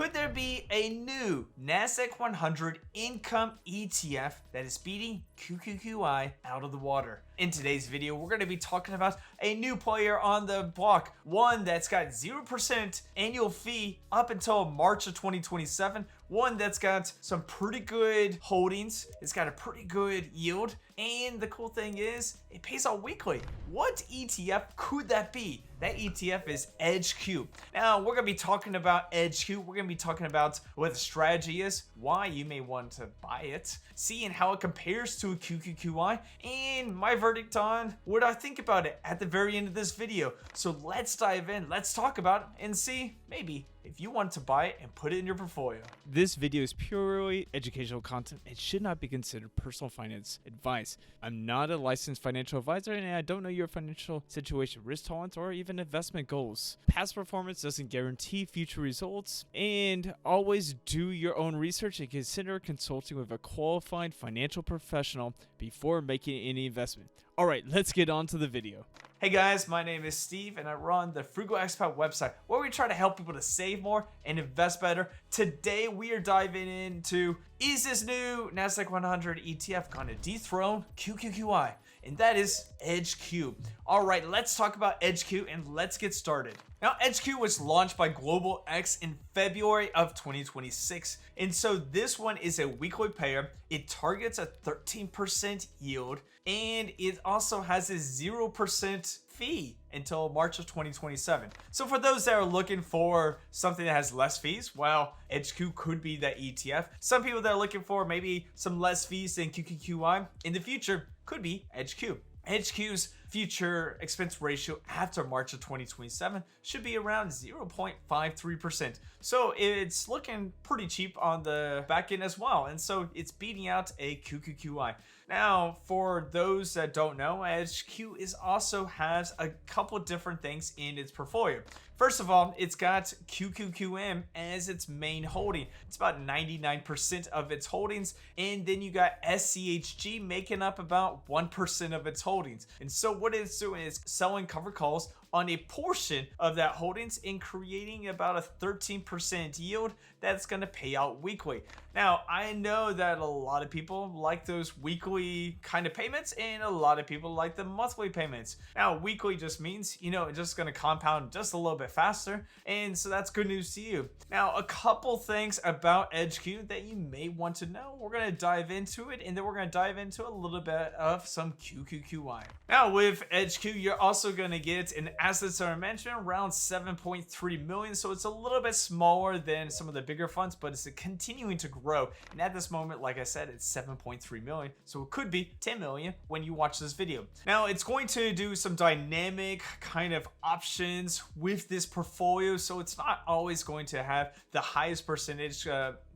Could there be a new NASDAQ 100 income ETF that is beating QQQI out of the water? In today's video, we're going to be talking about a new player on the block, one that's got 0% annual fee up until March of 2027, one that's got some pretty good holdings, it's got a pretty good yield, and the cool thing is it pays out weekly. What ETF could that be? That ETF is EDGQ. Now, we're going to be talking about EDGQ. We're going to be talking about what the strategy is, why you may want to buy it, seeing how it compares to a QQQI, and my verdict on what I think about it at the very end of this video. So let's dive in, let's talk about it, and see maybe if you want to buy it and put it in your portfolio. This video is purely educational content. It should not be considered personal finance advice. I'm not a licensed financial advisor, and I don't know your financial situation, risk tolerance, or even investment goals. Past performance doesn't guarantee future results, and always do your own research and consider consulting with a qualified financial professional before making any investment. All right, let's get on to the video. Hey guys, my name is Steve and I run the Frugal Expat website where we try to help people to save more and invest better. Today we are diving into, is this new NASDAQ 100 ETF going to dethrone QQQI? And that is EDGQ. All right, let's talk about EDGQ and let's get started. Now, EDGQ was launched by Global X in February of 2026. And so this one is a weekly payer. It targets a 13% yield and it also has a 0% fee until March of 2027. So for those that are looking for something that has less fees, well, EDGQ could be that ETF. Some people that are looking for maybe some less fees than QQQI in the future could be EDGQ. EDGQ's future expense ratio after March of 2027 should be around 0.53%. So it's looking pretty cheap on the back end as well. And so it's beating out a QQQI. Now, for those that don't know, EDGQ also has a couple different things in its portfolio. First of all, it's got QQQM as its main holding. It's about 99% of its holdings. And then you got SCHG making up about 1% of its holdings. And so what it's doing is selling covered calls on a portion of that holdings and creating about a 13% yield that's going to pay out weekly. Now, I know that a lot of people like those weekly kind of payments and a lot of people like the monthly payments. Now, weekly just means, it's just going to compound just a little bit faster. And so that's good news to you. Now, a couple things about EDGQ that you may want to know. We're going to dive into it and then we're going to dive into a little bit of some QQQI. Now, with EDGQ, you're also going to get an assets are mentioned around 7.3 million. So it's a little bit smaller than some of the bigger funds, but it's continuing to grow. And at this moment, like I said, it's 7.3 million. So it could be 10 million when you watch this video. Now it's going to do some dynamic kind of options with this portfolio. So it's not always going to have the highest percentage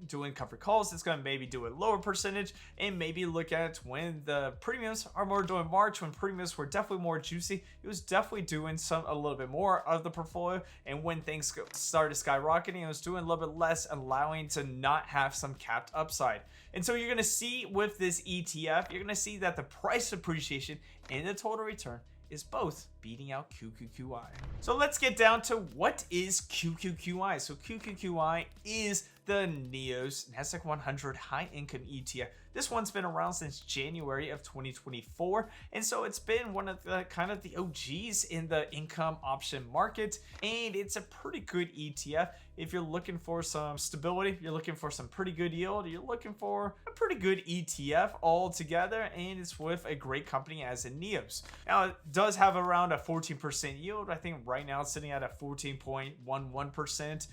doing covered calls. It's going to maybe do a lower percentage and maybe look at when the premiums are more during March, when premiums were definitely more juicy. It was definitely doing a little bit more of the portfolio, and when things started skyrocketing, it was doing a little bit less, allowing to not have some capped upside. And so you're going to see with this ETF, you're going to see that the price appreciation and the total return is both beating out QQQI. So let's get down to what is QQQI. So QQQI is the NEOS NASDAQ 100 High Income ETF. This one's been around since January of 2024, and so it's been one of the kind of the OGs in the income option market, and it's a pretty good ETF. If you're looking for some stability, you're looking for some pretty good yield, you're looking for a pretty good ETF altogether, and it's with a great company as in NEOS. Now, it does have around a 14% yield. I think right now it's sitting at a 14.11%.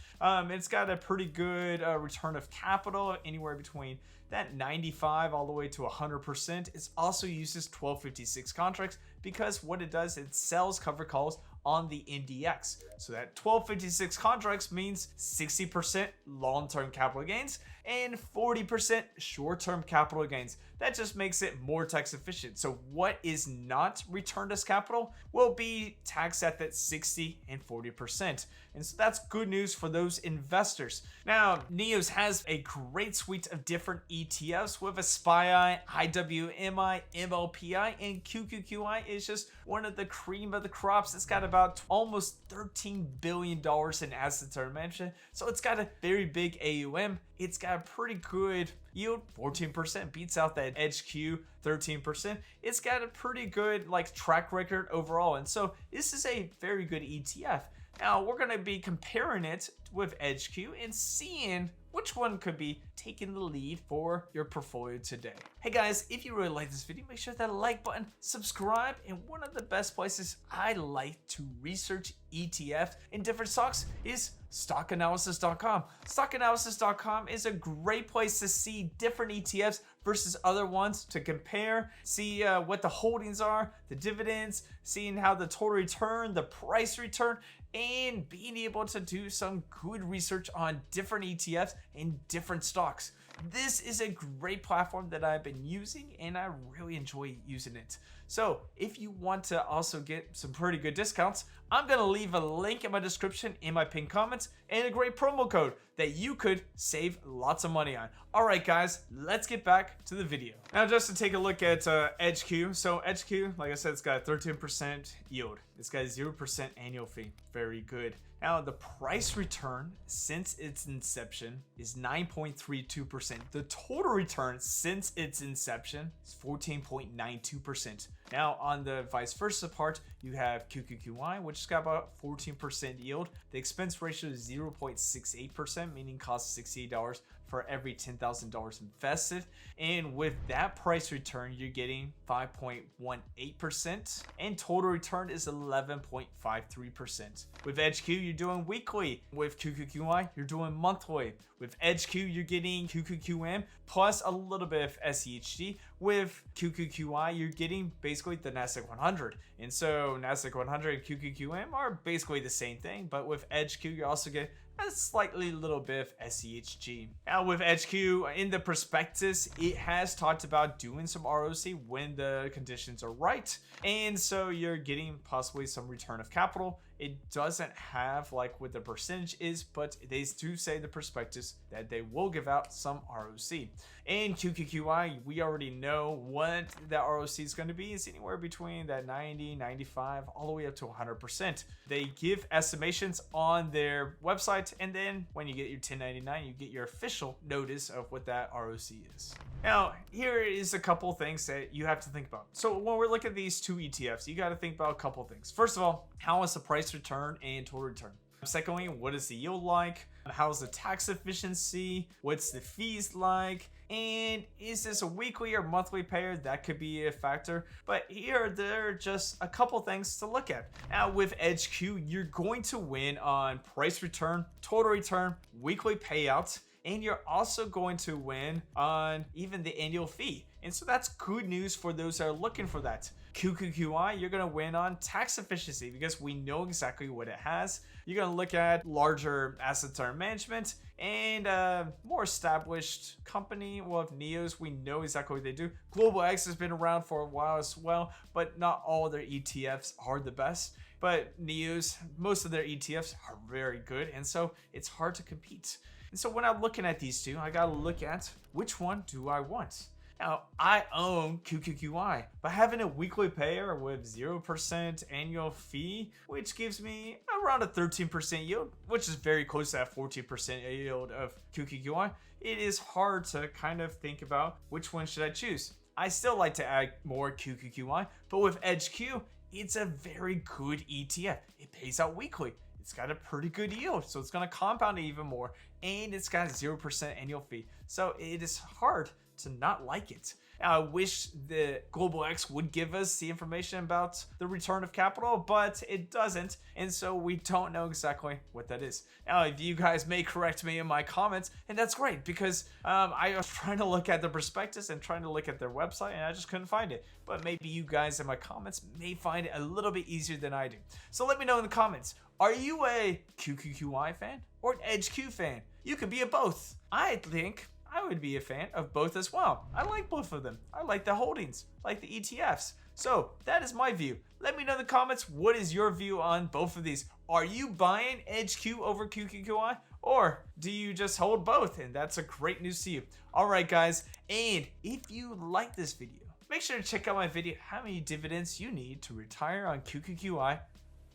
It's got a pretty good return of capital, anywhere between that 95 all the way to 100%. It also uses 1256 contracts because what it does, it sells covered calls on the NDX. So that 1256 contracts means 60% long-term capital gains and 40% short-term capital gains. that just makes it more tax efficient. So what is not returned as capital will be taxed at that 60 and 40%. And so that's good news for those investors. Now, Neos has a great suite of different ETFs with a SPY, IWMI, MLPI, and QQQI is just one of the cream of the crops. It's got about almost $13 billion in assets under management. So it's got a very big AUM. It's got a pretty good yield, 14%, beats out that EDGQ 13%. It's got a pretty good track record overall. And so this is a very good ETF. Now we're going to be comparing it with EDGQ and seeing which one could be taking the lead for your portfolio today. Hey guys, if you really like this video, make sure that like button, subscribe, and one of the best places I like to research ETFs in different stocks is stockanalysis.com. Stockanalysis.com is a great place to see different ETFs versus other ones to compare, see what the holdings are, the dividends, seeing how the total return, the price return, and being able to do some good research on different ETFs and different stocks. This is a great platform that I've been using and I really enjoy using it. So if you want to also get some pretty good discounts, I'm going to leave a link in my description in my pinned comments and a great promo code that you could save lots of money on. All right, guys, let's get back to the video. Now, just to take a look at EDGQ. So EDGQ, like I said, it's got a 13% yield. It's got a 0% annual fee. Very good. Now, the price return since its inception is 9.32%. The total return since its inception is 14.92%. Now, on the vice versa part, you have QQQI, which has got about 14% yield. The expense ratio is 0.68%, meaning costs $68 for every $10,000 invested. And with that price return, you're getting 5.18%, and total return is 11.53%. With EDGQ, you're doing weekly. With QQQI, you're doing monthly. With EDGQ, you're getting QQQM plus a little bit of SEHG. With QQQI, you're getting basically the NASDAQ 100. And so NASDAQ 100 and QQQM are basically the same thing, but with EDGQ, you also get a slightly little bit of SEHG. Now with EDGQ, in the prospectus, it has talked about doing some ROC when the conditions are right. And so you're getting possibly some return of capital. It doesn't have like what the percentage is, but they do say the prospectus that they will give out some ROC. And QQQI, we already know what the ROC is going to be. It's anywhere between that 90, 95, all the way up to 100%. They give estimations on their website, and then when you get your 1099, you get your official notice of what that ROC is. Now, here is a couple things that you have to think about. So when we're looking at these two ETFs, you got to think about a couple things. First of all, how is the price return and total return? Secondly, what is the yield like? How's the tax efficiency? What's the fees like? And is this a weekly or monthly payer? That could be a factor. But here, there are just a couple things to look at. Now with EDGQ, you're going to win on price return, total return, weekly payouts, and you're also going to win on even the annual fee. And so that's good news for those that are looking for that. QQQI, you're going to win on tax efficiency because we know exactly what it has. You're going to look at larger assets under management and a more established company. Well, with Neos, we know exactly what they do. Global X has been around for a while as well, but not all their ETFs are the best. But Neos, most of their ETFs are very good, and so it's hard to compete. And so when I'm looking at these two, I got to look at which one do I want. Now, I own QQQI, but having a weekly payer with 0% annual fee, which gives me around a 13% yield, which is very close to that 14% yield of QQQI, it is hard to kind of think about which one should I choose. I still like to add more QQQI, but with EDGQ, it's a very good ETF. It pays out weekly. It's got a pretty good yield, so it's going to compound it even more, and it's got a 0% annual fee. So it is hard to not like it. I wish the Global X would give us the information about the return of capital, but it doesn't, and so we don't know exactly what that is. Now, if you guys may correct me in my comments, and that's great because I was trying to look at the prospectus and trying to look at their website, and I just couldn't find it. But maybe you guys in my comments may find it a little bit easier than I do. So let me know in the comments. Are you a QQQI fan or an EDGQ fan? You could be a both. I think I would be a fan of both as well. I like both of them. I like the holdings, like the ETFs. So that is my view. Let me know in the comments, what is your view on both of these? Are you buying EDGQ over QQQI? Or do you just hold both? And that's a great news to you. All right, guys. And if you like this video, make sure to check out my video, how many dividends you need to retire on QQQI,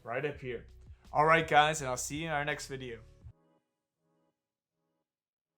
right up here. All right, guys, and I'll see you in our next video.